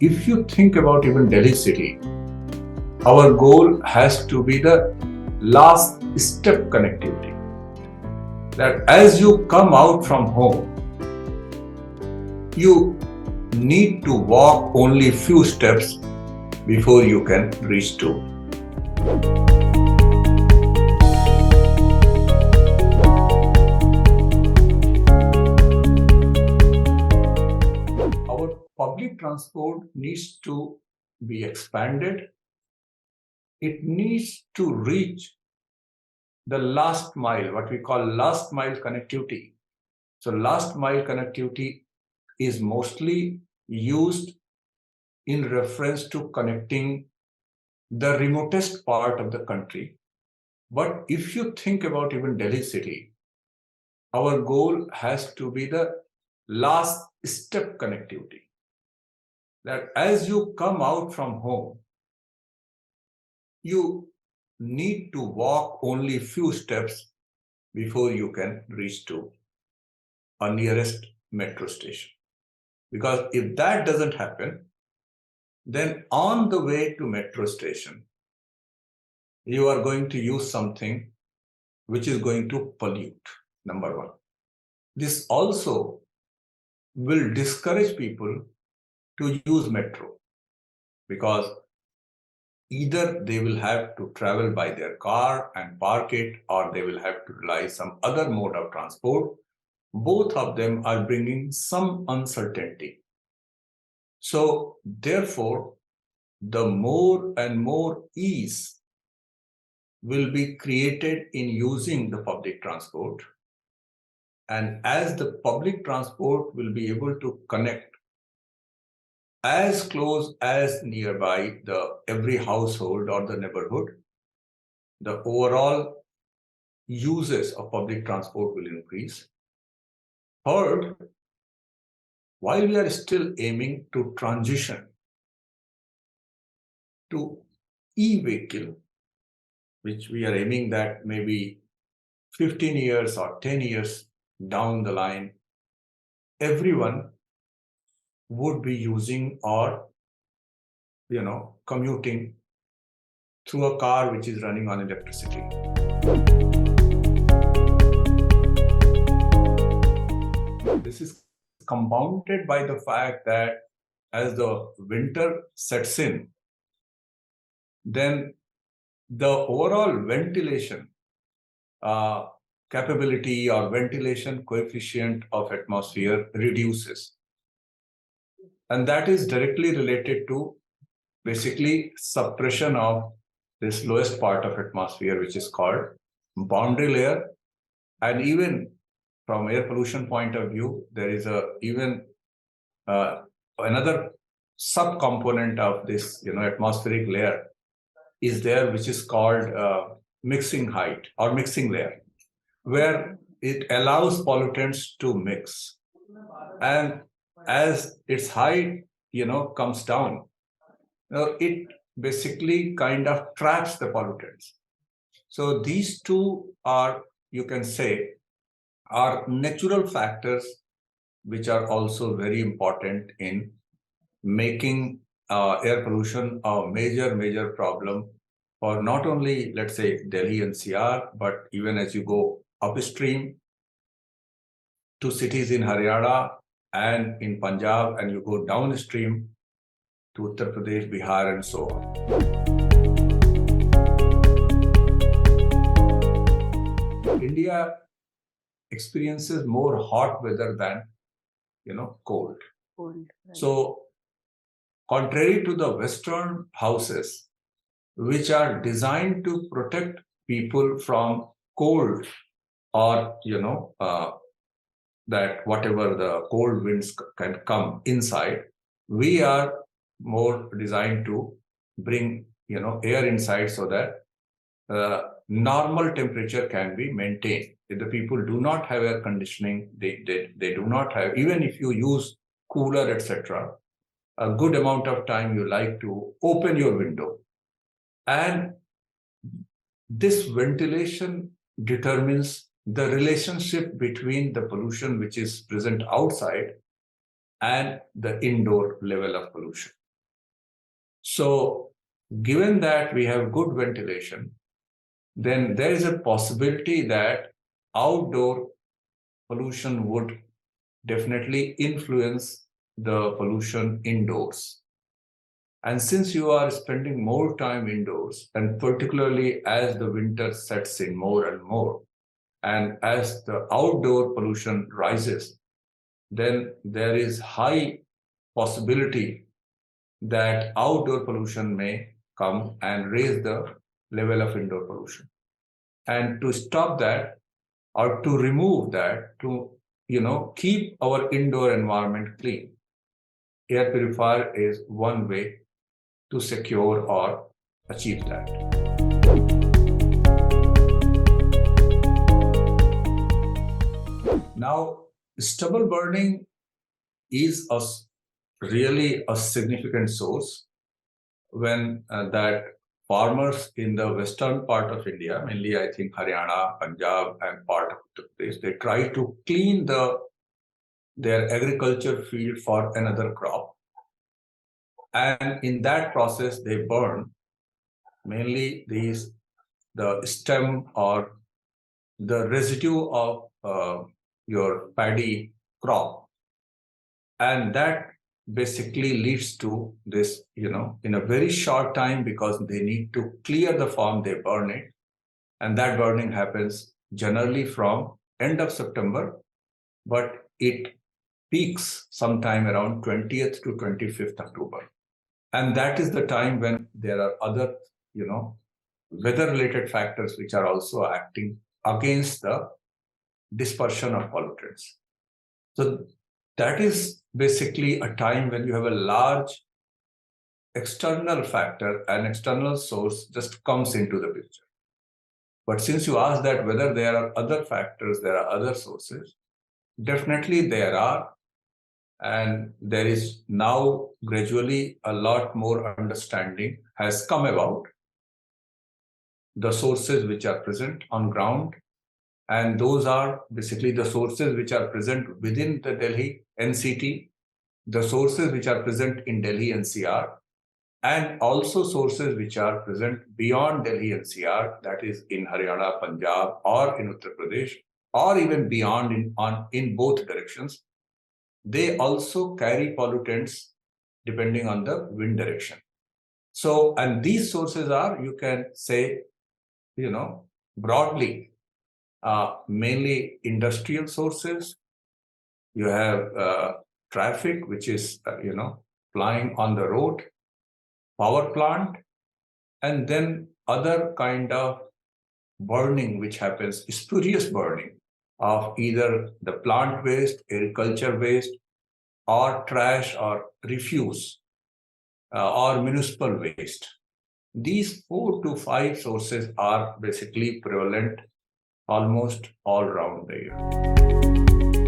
If you think about even Delhi city, our goal has to be the last step connectivity. That as you come out from home, you need to walk only few steps before you can reach to. Our public transport needs to be expanded. It needs to reach the last mile, what we call last mile connectivity. So last mile connectivity is mostly used in reference to connecting the remotest part of the country. But if you think about even Delhi city, our goal has to be the last step connectivity. That as you come out from home, you need to walk only few steps before you can reach to a nearest metro station. Because if that doesn't happen, then on the way to metro station, you are going to use something which is going to pollute, number one. This also will discourage people to use metro because either they will have to travel by their car and park it, or they will have to rely some other mode of transport. Both of them are bringing some uncertainty. So therefore, the more and more ease will be created in using the public transport. And as the public transport will be able to connect as close as nearby the every household or the neighborhood, the overall uses of public transport will increase. Third, while we are still aiming to transition to e-vehicle, which we are aiming that maybe 15 years or 10 years down the line, everyone would be using or commuting through a car which is running on electricity. This is compounded by the fact that as the winter sets in, then the overall ventilation capability or ventilation coefficient of atmosphere reduces. And that is directly related to basically suppression of this lowest part of atmosphere, which is called boundary layer. And even from air pollution point of view, there is another subcomponent of this atmospheric layer is there, which is called mixing height or mixing layer, where it allows pollutants to mix. And as its height comes down, it basically kind of traps the pollutants. So these two are, you can say, are natural factors which are also very important in making air pollution a major problem for not only, let's say, Delhi NCR, but even as you go upstream to cities in Haryana and in Punjab, and you go downstream to Uttar Pradesh, Bihar, and so on. India experiences more hot weather than cold. Right. So contrary to the Western houses, which are designed to protect people from cold or that whatever the cold winds can come inside, we are more designed to bring air inside so that normal temperature can be maintained. If the people do not have air conditioning, they do not have, even if you use cooler, etc., a good amount of time you like to open your window. And this ventilation determines the relationship between the pollution which is present outside and the indoor level of pollution. So given that we have good ventilation, then there is a possibility that outdoor pollution would definitely influence the pollution indoors. And since you are spending more time indoors, and particularly as the winter sets in more and more, and as the outdoor pollution rises, then there is high possibility that outdoor pollution may come and raise the level of indoor pollution. And to stop that or to remove that, to keep our indoor environment clean, air purifier is one way to secure or achieve that. Now, stubble burning is really a significant source when that farmers in the western part of India, mainly I think Haryana, Punjab, and part of Uttar Pradesh, they try to clean their agriculture field for another crop. And in that process, they burn mainly the stem or the residue of your paddy crop. And that basically leads to this, in a very short time, because they need to clear the farm, they burn it. And that burning happens generally from end of September, but it peaks sometime around 20th to 25th October. And that is the time when there are other, weather-related factors which are also acting against the dispersion of pollutants. So that is basically a time when you have a large external factor, an external source just comes into the picture. But since you asked that whether there are other factors, there are other sources, definitely there are. And there is now gradually a lot more understanding has come about the sources which are present on ground. And those are basically the sources which are present within the Delhi NCT, the sources which are present in Delhi NCR, and also sources which are present beyond Delhi NCR, that is in Haryana, Punjab, or in Uttar Pradesh, or even beyond in both directions. They also carry pollutants depending on the wind direction. So, and these sources are, you can say, broadly, mainly industrial sources. You have traffic, which is, flying on the road, power plant, and then other kind of burning, which happens, spurious burning of either the plant waste, agriculture waste, or trash or refuse, or municipal waste. These 4 to 5 sources are basically prevalent almost all around the year.